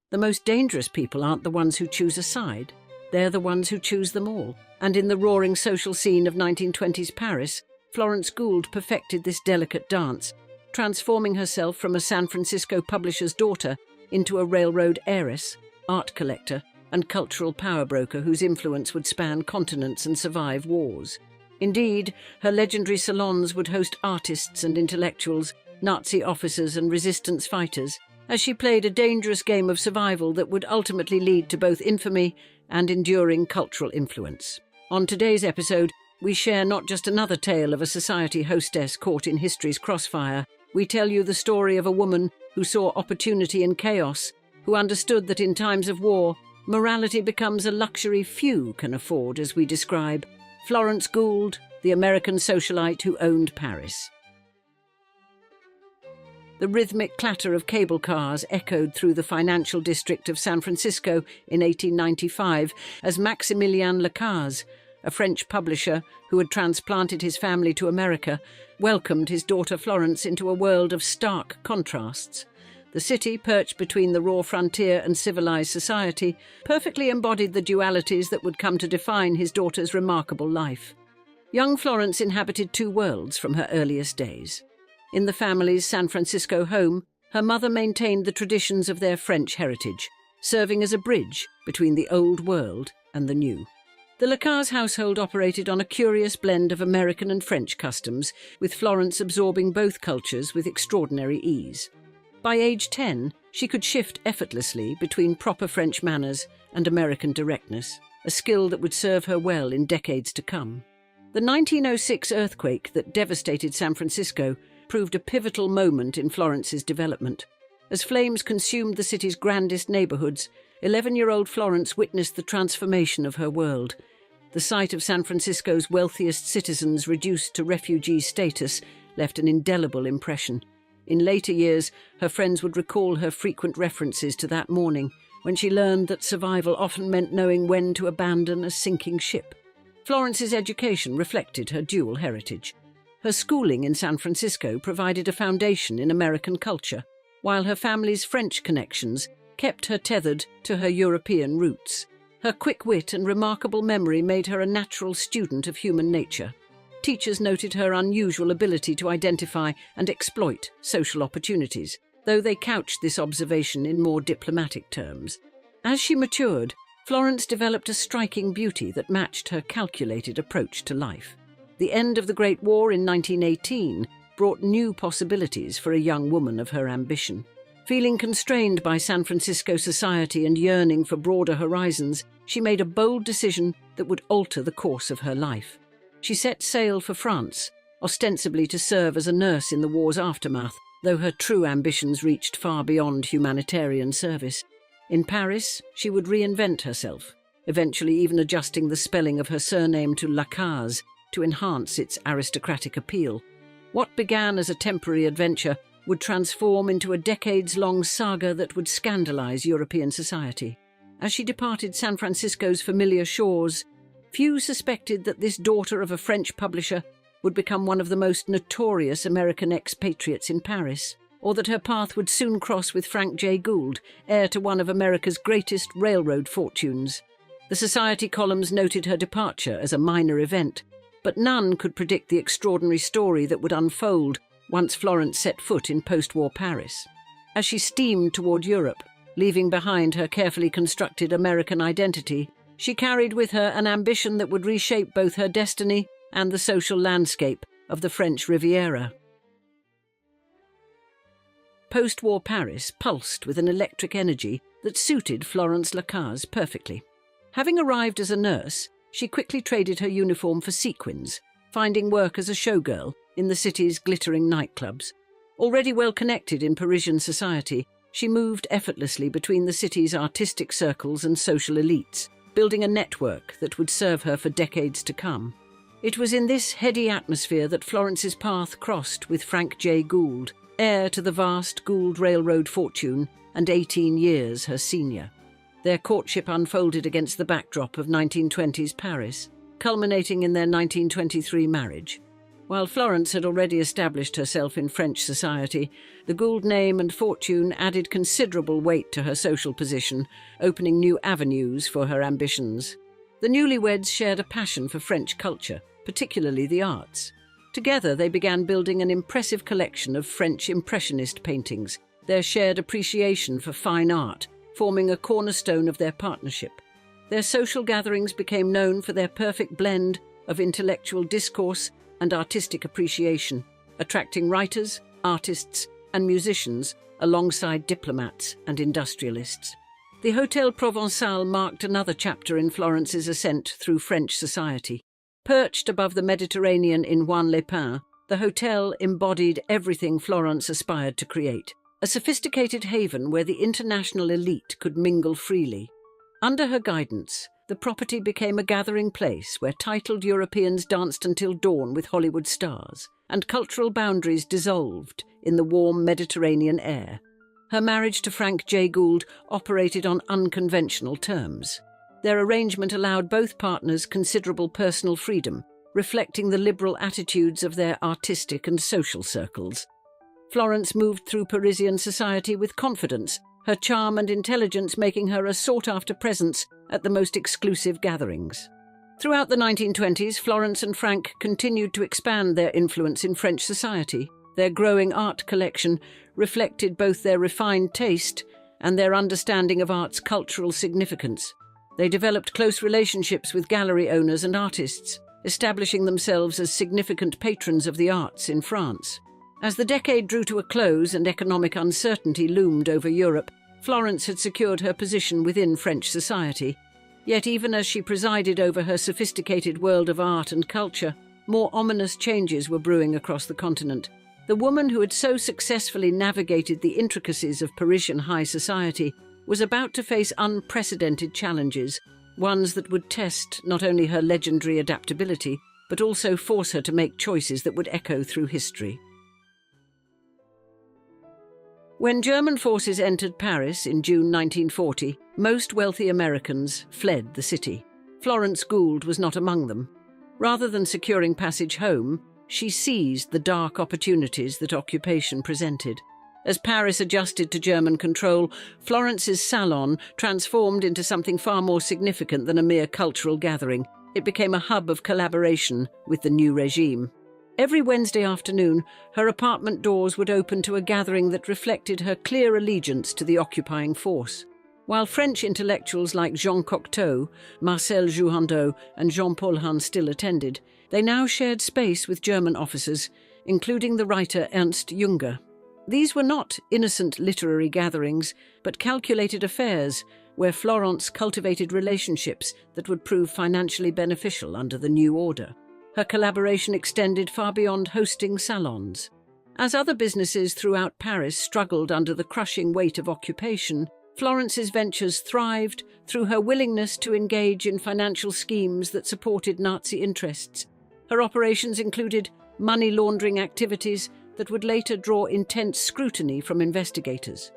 The most dangerous people aren't the ones who choose a side. They're the ones who choose them all. And in the roaring social scene of 1920s Paris, Florence Gould perfected this delicate dance, transforming herself from a San Francisco publisher's daughter into a railroad heiress, art collector, and cultural power broker whose influence would span continents and survive wars. Indeed, her legendary salons would host artists and intellectuals, Nazi officers and resistance fighters, as she played a dangerous game of survival that would ultimately lead to both infamy and enduring cultural influence. On today's episode, we share not just another tale of a society hostess caught in history's crossfire. We tell you the story of a woman who saw opportunity in chaos, who understood that in times of war, morality becomes a luxury few can afford, as we describe Florence Gould, the American socialite who owned Paris. The rhythmic clatter of cable cars echoed through the financial district of San Francisco in 1895 as Maximilien Lacaze, a French publisher who had transplanted his family to America, welcomed his daughter Florence into a world of stark contrasts. The city, perched between the raw frontier and civilized society, perfectly embodied the dualities that would come to define his daughter's remarkable life. Young Florence inhabited two worlds from her earliest days. In the family's San Francisco home, her mother maintained the traditions of their French heritage, serving as a bridge between the old world and the new. The Lacaze household operated on a curious blend of American and French customs, with Florence absorbing both cultures with extraordinary ease. By age 10, she could shift effortlessly between proper French manners and American directness, a skill that would serve her well in decades to come. The 1906 earthquake that devastated San Francisco proved a pivotal moment in Florence's development. As flames consumed the city's grandest neighborhoods, 11-year-old Florence witnessed the transformation of her world. The sight of San Francisco's wealthiest citizens reduced to refugee status left an indelible impression. In later years, her friends would recall her frequent references to that morning, when she learned that survival often meant knowing when to abandon a sinking ship. Florence's education reflected her dual heritage. Her schooling in San Francisco provided a foundation in American culture, while her family's French connections kept her tethered to her European roots. Her quick wit and remarkable memory made her a natural student of human nature. Teachers noted her unusual ability to identify and exploit social opportunities, though they couched this observation in more diplomatic terms. As she matured, Florence developed a striking beauty that matched her calculated approach to life. The end of the Great War in 1918 brought new possibilities for a young woman of her ambition. Feeling constrained by San Francisco society and yearning for broader horizons, she made a bold decision that would alter the course of her life. She set sail for France, ostensibly to serve as a nurse in the war's aftermath, though her true ambitions reached far beyond humanitarian service. In Paris, she would reinvent herself, eventually even adjusting the spelling of her surname to Lacaze to enhance its aristocratic appeal. What began as a temporary adventure would transform into a decades-long saga that would scandalize European society. As she departed San Francisco's familiar shores, few suspected that this daughter of a French publisher would become one of the most notorious American expatriates in Paris, or that her path would soon cross with Frank J. Gould, heir to one of America's greatest railroad fortunes. The society columns noted her departure as a minor event, but none could predict the extraordinary story that would unfold once Florence set foot in post-war Paris. As she steamed toward Europe, leaving behind her carefully constructed American identity, she carried with her an ambition that would reshape both her destiny and the social landscape of the French Riviera. Post-war Paris pulsed with an electric energy that suited Florence Lacaze perfectly. Having arrived as a nurse, she quickly traded her uniform for sequins, finding work as a showgirl in the city's glittering nightclubs. Already well connected in Parisian society, she moved effortlessly between the city's artistic circles and social elites, building a network that would serve her for decades to come. It was in this heady atmosphere that Florence's path crossed with Frank J. Gould, heir to the vast Gould Railroad fortune and 18 years her senior. Their courtship unfolded against the backdrop of 1920s Paris, culminating in their 1923 marriage. While Florence had already established herself in French society, the Gould name and fortune added considerable weight to her social position, opening new avenues for her ambitions. The newlyweds shared a passion for French culture, particularly the arts. Together they began building an impressive collection of French Impressionist paintings, their shared appreciation for fine art forming a cornerstone of their partnership. Their social gatherings became known for their perfect blend of intellectual discourse and artistic appreciation, attracting writers, artists, and musicians alongside diplomats and industrialists. The Hôtel Provençal marked another chapter in Florence's ascent through French society. Perched above the Mediterranean in Juan-les-Pins, the hotel embodied everything Florence aspired to create, a sophisticated haven where the international elite could mingle freely. Under her guidance, the property became a gathering place where titled Europeans danced until dawn with Hollywood stars, and cultural boundaries dissolved in the warm Mediterranean air. Her marriage to Frank J. Gould operated on unconventional terms. Their arrangement allowed both partners considerable personal freedom, reflecting the liberal attitudes of their artistic and social circles. Florence moved through Parisian society with confidence, her charm and intelligence making her a sought-after presence at the most exclusive gatherings. Throughout the 1920s, Florence and Frank continued to expand their influence in French society. Their growing art collection reflected both their refined taste and their understanding of art's cultural significance. They developed close relationships with gallery owners and artists, establishing themselves as significant patrons of the arts in France. As the decade drew to a close and economic uncertainty loomed over Europe, Florence had secured her position within French society. Yet even as she presided over her sophisticated world of art and culture, more ominous changes were brewing across the continent. The woman who had so successfully navigated the intricacies of Parisian high society was about to face unprecedented challenges, ones that would test not only her legendary adaptability, but also force her to make choices that would echo through history. When German forces entered Paris in June 1940, most wealthy Americans fled the city. Florence Gould was not among them. Rather than securing passage home, she seized the dark opportunities that occupation presented. As Paris adjusted to German control, Florence's salon transformed into something far more significant than a mere cultural gathering. It became a hub of collaboration with the new regime. Every Wednesday afternoon, her apartment doors would open to a gathering that reflected her clear allegiance to the occupying force. While French intellectuals like Jean Cocteau, Marcel Jouhandeau and Jean-Paul Hun still attended, they now shared space with German officers, including the writer Ernst Junger. These were not innocent literary gatherings, but calculated affairs where Florence cultivated relationships that would prove financially beneficial under the new order. Her collaboration extended far beyond hosting salons. As other businesses throughout Paris struggled under the crushing weight of occupation, Florence's ventures thrived through her willingness to engage in financial schemes that supported Nazi interests. Her operations included money laundering activities that would later draw intense scrutiny from investigators.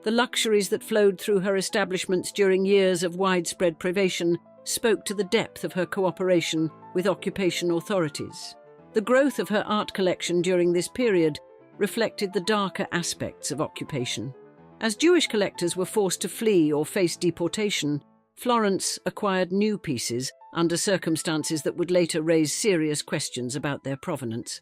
The luxuries that flowed through her establishments during years of widespread privation spoke to the depth of her cooperation with occupation authorities. The growth of her art collection during this period reflected the darker aspects of occupation. As Jewish collectors were forced to flee or face deportation, Florence acquired new pieces under circumstances that would later raise serious questions about their provenance.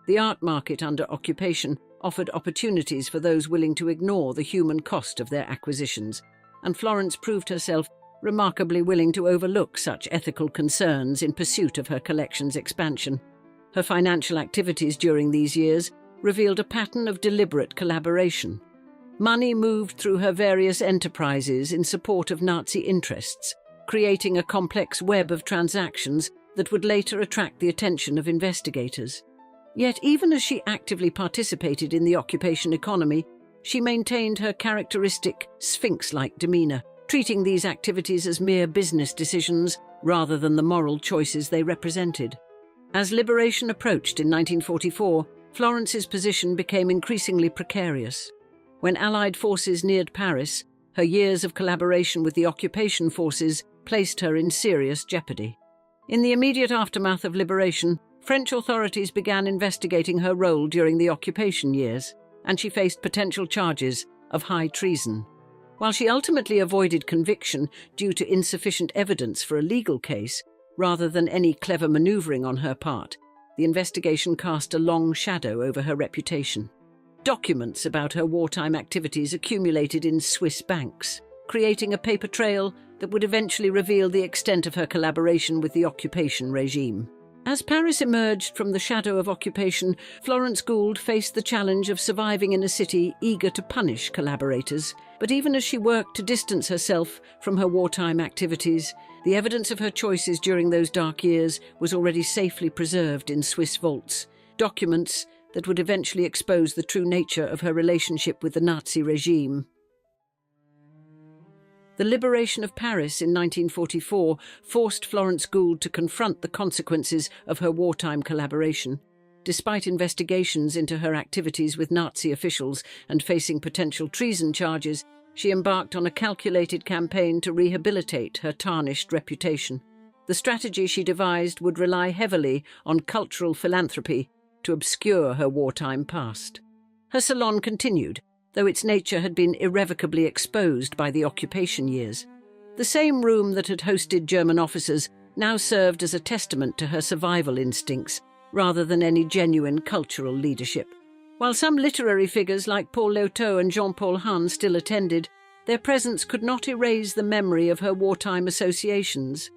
The art market under occupation offered opportunities for those willing to ignore the human cost of their acquisitions, and Florence proved herself remarkably willing to overlook such ethical concerns in pursuit of her collection's expansion. Her financial activities during these years revealed a pattern of deliberate collaboration. Money moved through her various enterprises in support of Nazi interests, creating a complex web of transactions that would later attract the attention of investigators. Yet even as she actively participated in the occupation economy, she maintained her characteristic Sphinx-like demeanor, treating these activities as mere business decisions rather than the moral choices they represented. As liberation approached in 1944, Florence's position became increasingly precarious. When Allied forces neared Paris, her years of collaboration with the occupation forces placed her in serious jeopardy. In the immediate aftermath of liberation, French authorities began investigating her role during the occupation years, and she faced potential charges of high treason. While she ultimately avoided conviction due to insufficient evidence for a legal case, rather than any clever manoeuvring on her part, the investigation cast a long shadow over her reputation. Documents about her wartime activities accumulated in Swiss banks, creating a paper trail that would eventually reveal the extent of her collaboration with the occupation regime. As Paris emerged from the shadow of occupation, Florence Gould faced the challenge of surviving in a city eager to punish collaborators. But even as she worked to distance herself from her wartime activities, the evidence of her choices during those dark years was already safely preserved in Swiss vaults, documents that would eventually expose the true nature of her relationship with the Nazi regime. The liberation of Paris in 1944 forced Florence Gould to confront the consequences of her wartime collaboration. Despite investigations into her activities with Nazi officials and facing potential treason charges, she embarked on a calculated campaign to rehabilitate her tarnished reputation. The strategy she devised would rely heavily on cultural philanthropy to obscure her wartime past. Her salon continued, though its nature had been irrevocably exposed by the occupation years. The same room that had hosted German officers now served as a testament to her survival instincts, rather than any genuine cultural leadership. While some literary figures like Paul Léotot and Jean-Paul Hahn still attended, their presence could not erase the memory of her wartime associations.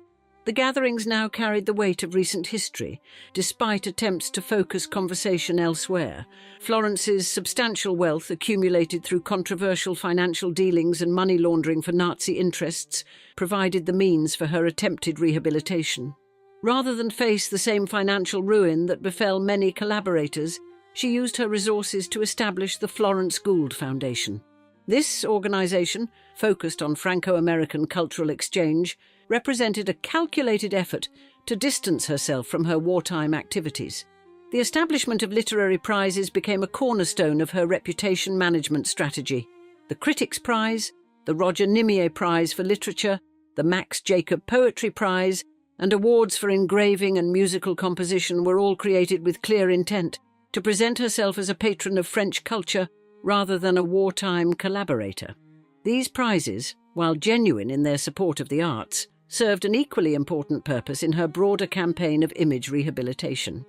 The gatherings now carried the weight of recent history, despite attempts to focus conversation elsewhere. Florence's substantial wealth, accumulated through controversial financial dealings and money laundering for Nazi interests, provided the means for her attempted rehabilitation. Rather than face the same financial ruin that befell many collaborators, she used her resources to establish the Florence Gould Foundation. This organization, focused on Franco-American cultural exchange, represented a calculated effort to distance herself from her wartime activities. The establishment of literary prizes became a cornerstone of her reputation management strategy. The Critics' Prize, the Roger Nimier Prize for Literature, the Max Jacob Poetry Prize, and awards for engraving and musical composition were all created with clear intent to present herself as a patron of French culture rather than a wartime collaborator. These prizes, while genuine in their support of the arts, served an equally important purpose in her broader campaign of image rehabilitation.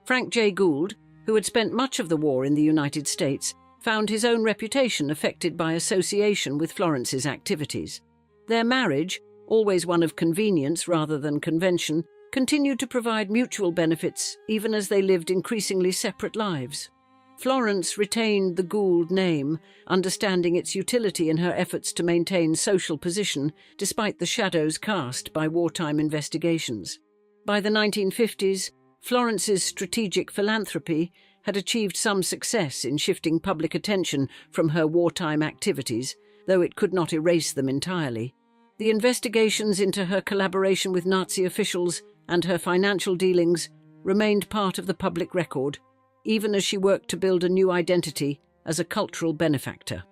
Frank J. Gould, who had spent much of the war in the United States, found his own reputation affected by association with Florence's activities. Their marriage, always one of convenience rather than convention, continued to provide mutual benefits even as they lived increasingly separate lives. Florence retained the Gould name, understanding its utility in her efforts to maintain social position despite the shadows cast by wartime investigations. By the 1950s, Florence's strategic philanthropy had achieved some success in shifting public attention from her wartime activities, though it could not erase them entirely. The investigations into her collaboration with Nazi officials and her financial dealings remained part of the public record, even as she worked to build a new identity as a cultural benefactor.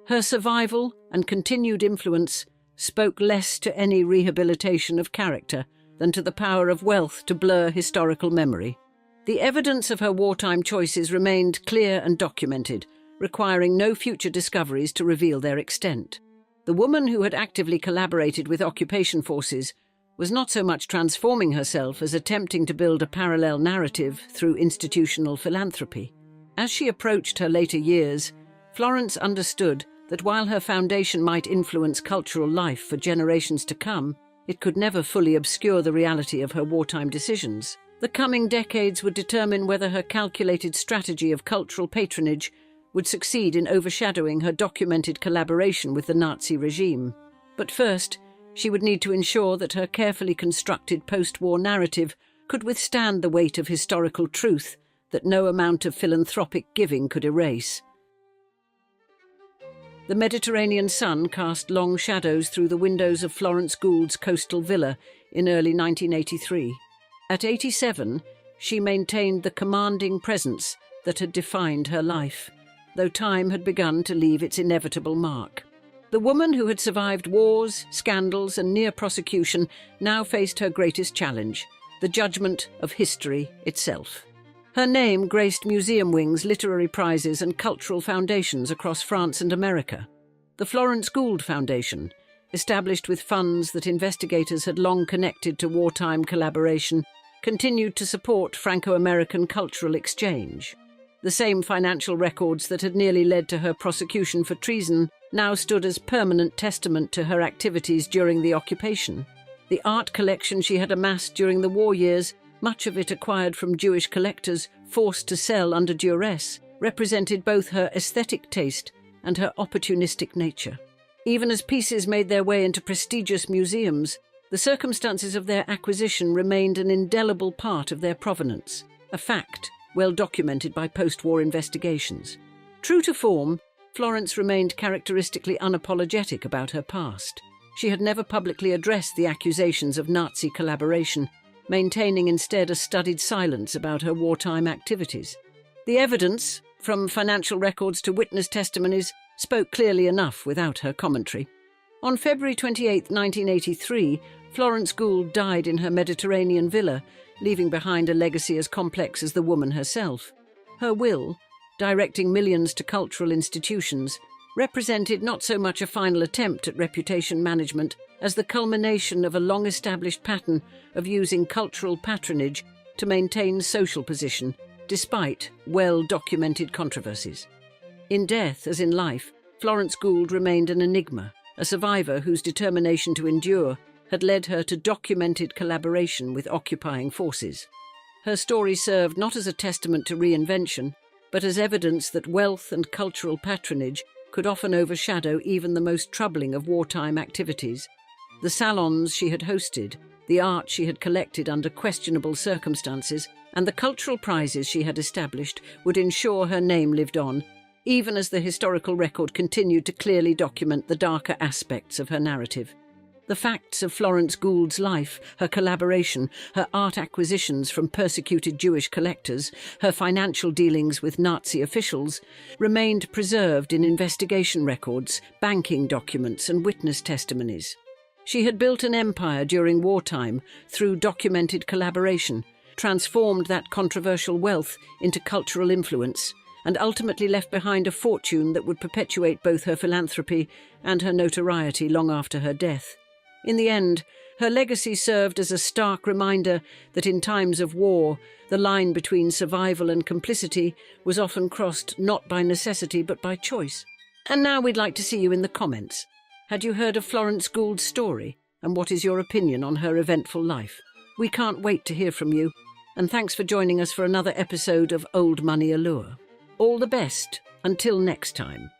Her survival and continued influence spoke less to any rehabilitation of character than to the power of wealth to blur historical memory. The evidence of her wartime choices remained clear and documented, requiring no future discoveries to reveal their extent. The woman who had actively collaborated with occupation forces was not so much transforming herself as attempting to build a parallel narrative through institutional philanthropy. As she approached her later years, Florence understood that while her foundation might influence cultural life for generations to come, it could never fully obscure the reality of her wartime decisions. The coming decades would determine whether her calculated strategy of cultural patronage would succeed in overshadowing her documented collaboration with the Nazi regime. But first, she would need to ensure that her carefully constructed post-war narrative could withstand the weight of historical truth that no amount of philanthropic giving could erase. The Mediterranean sun cast long shadows through the windows of Florence Gould's coastal villa in early 1983. At 87, she maintained the commanding presence that had defined her life, though time had begun to leave its inevitable mark. The woman who had survived wars, scandals, and near prosecution now faced her greatest challenge: the judgment of history itself. Her name graced museum wings, literary prizes, and cultural foundations across France and America. The Florence Gould Foundation, established with funds that investigators had long connected to wartime collaboration, continued to support Franco-American cultural exchange. The same financial records that had nearly led to her prosecution for treason now stood as permanent testament to her activities during the occupation. The art collection she had amassed during the war years, much of it acquired from Jewish collectors forced to sell under duress, represented both her aesthetic taste and her opportunistic nature. Even as pieces made their way into prestigious museums, the circumstances of their acquisition remained an indelible part of their provenance, a fact well documented by post-war investigations. True to form, Florence remained characteristically unapologetic about her past. She had never publicly addressed the accusations of Nazi collaboration, maintaining instead a studied silence about her wartime activities. The evidence, from financial records to witness testimonies, spoke clearly enough without her commentary. On February 28, 1983, Florence Gould died in her Mediterranean villa, leaving behind a legacy as complex as the woman herself. Her will, directing millions to cultural institutions, represented not so much a final attempt at reputation management as the culmination of a long-established pattern of using cultural patronage to maintain social position, despite well-documented controversies. In death, as in life, Florence Gould remained an enigma, a survivor whose determination to endure had led her to documented collaboration with occupying forces. Her story served not as a testament to reinvention, but as evidence that wealth and cultural patronage could often overshadow even the most troubling of wartime activities. The salons she had hosted, the art she had collected under questionable circumstances, and the cultural prizes she had established would ensure her name lived on, even as the historical record continued to clearly document the darker aspects of her narrative. The facts of Florence Gould's life, her collaboration, her art acquisitions from persecuted Jewish collectors, her financial dealings with Nazi officials, remained preserved in investigation records, banking documents, and witness testimonies. She had built an empire during wartime through documented collaboration, transformed that controversial wealth into cultural influence, and ultimately left behind a fortune that would perpetuate both her philanthropy and her notoriety long after her death. In the end, her legacy served as a stark reminder that in times of war, the line between survival and complicity was often crossed not by necessity but by choice. And now we'd like to see you in the comments. Had you heard of Florence Gould's story, and what is your opinion on her eventful life? We can't wait to hear from you, and thanks for joining us for another episode of Old Money Allure. All the best, until next time.